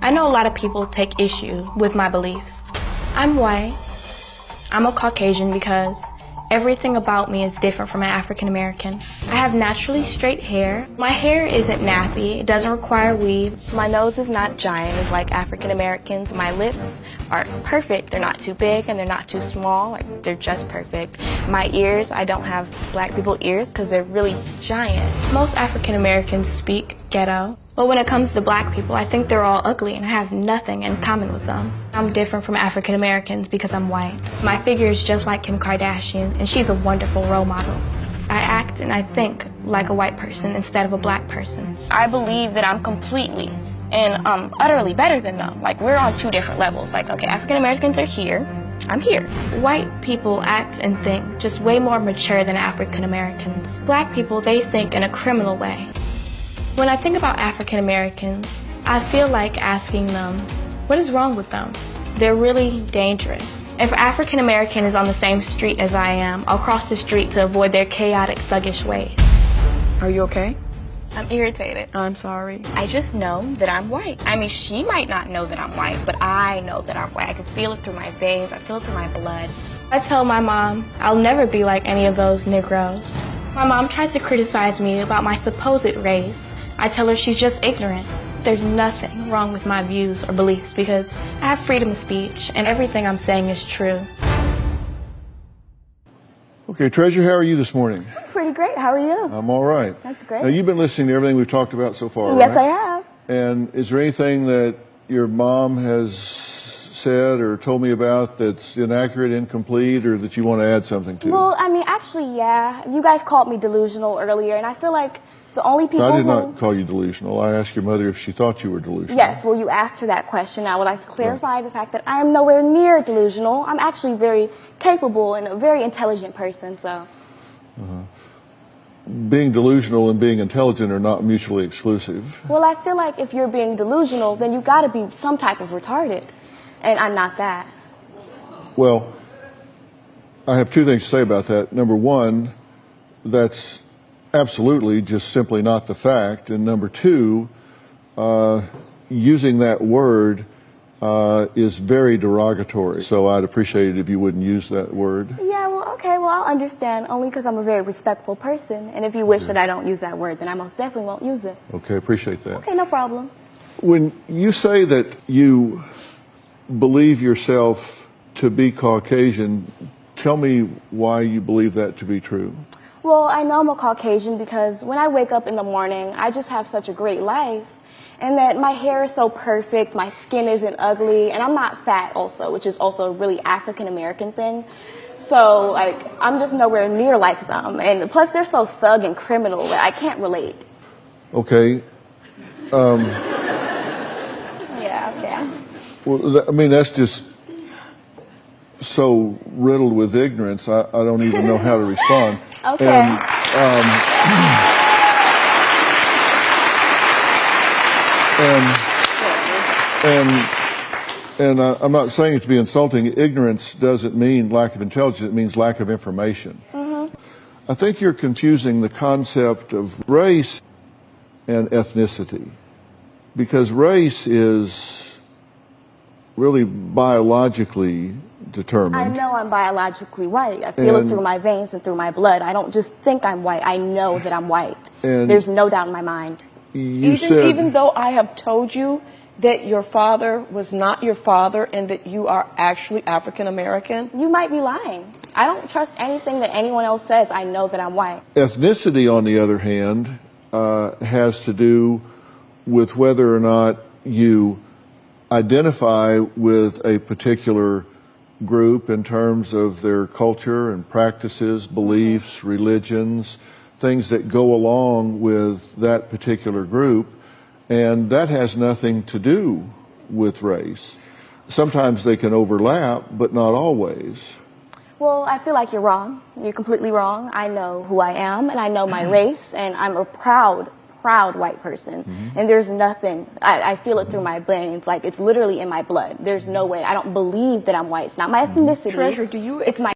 I know a lot of people take issue with my beliefs. I'm white. I'm a Caucasian because everything about me is different from an African American. I have naturally straight hair. My hair isn't nappy. It doesn't require weave. My nose is not giant as like African Americans. My lips are perfect. They're not too big and they're not too small. Like, they're just perfect. My ears, I don't have black people ears because they're really giant. Most African Americans speak ghetto. But when it comes to black people, I think they're all ugly and I have nothing in common with them. I'm different from African Americans because I'm white. My figure is just like Kim Kardashian and she's a wonderful role model. I act and I think like a white person instead of a black person. I believe that I'm completely and utterly better than them. Like, we're on two different levels. Like, okay, African Americans are here, I'm here. White people act and think just way more mature than African Americans. Black people, they think in a criminal way. When I think about African Americans, I feel like asking them, what is wrong with them? They're really dangerous. If an African American is on the same street as I am, I'll cross the street to avoid their chaotic, thuggish ways. Are you okay? I'm irritated. I'm sorry. I just know that I'm white. I mean, she might not know that I'm white, but I know that I'm white. I can feel it through my veins. I feel it through my blood. I tell my mom I'll never be like any of those Negroes. My mom tries to criticize me about my supposed race. I tell her she's just ignorant. There's nothing wrong with my views or beliefs because I have freedom of speech and everything I'm saying is true. Okay, Treasure, how are you this morning? Pretty great. How are you? I'm all right. That's great. Now, you've been listening to everything we've talked about so far, Yes, right? I have. And is there anything that your mom has said or told me about that's inaccurate, incomplete, or that you want to add something to? Well, I mean, actually, yeah. You guys called me delusional earlier, and I feel like the only people I did not call you delusional. I asked your mother if she thought you were delusional. Yes, well, you asked her that question. I would like to clarify the fact that I am nowhere near delusional. I'm actually very capable and a very intelligent person, so. Being delusional and being intelligent are not mutually exclusive. Well, I feel like if you're being delusional, then you got to be some type of retarded, and I'm not that. Well, I have two things to say about that. Number one, that's absolutely just simply not the fact. And number two, using that word is very derogatory. So I'd appreciate it if you wouldn't use that word. Yeah, well, okay, well, I'll understand, only because I'm a very respectful person. And if you wish that I don't use that word, then I most definitely won't use it. Okay, appreciate that. Okay, no problem. When you say that you believe yourself to be Caucasian, tell me why you believe that to be true. Well, I know I'm a Caucasian because when I wake up in the morning, I just have such a great life. And that my hair is so perfect, my skin isn't ugly, and I'm not fat also, which is also a really African American thing. So, like, I'm just nowhere near like them. And plus, they're so thug and criminal that I can't relate. Okay. Yeah. Well, I mean, that's just so riddled with ignorance, I don't even know how to respond. Okay. And I'm not saying it to be insulting. Ignorance doesn't mean lack of intelligence. It means lack of information. I think you're confusing the concept of race and ethnicity, because race is really biologically determined. I know I'm biologically white. I feel it through my veins and through my blood. I don't just think I'm white. I know that I'm white. There's no doubt in my mind. Even though I have told you that your father was not your father and that you are actually African American? You might be lying. I don't trust anything that anyone else says. I know that I'm white. Ethnicity, on the other hand, has to do with whether or not you identify with a particular group in terms of their culture and practices, beliefs, religions, things that go along with that particular group. And that has nothing to do with race. Sometimes they can overlap, but not always. Well, I feel like you're wrong. You're completely wrong. I know who I am, and I know my race, and I'm a proud white person. And there's nothing, I feel it through my veins, like it's literally in my blood. There's no way. I don't believe that I'm white. It's not my ethnicity. Treasure, do you It's my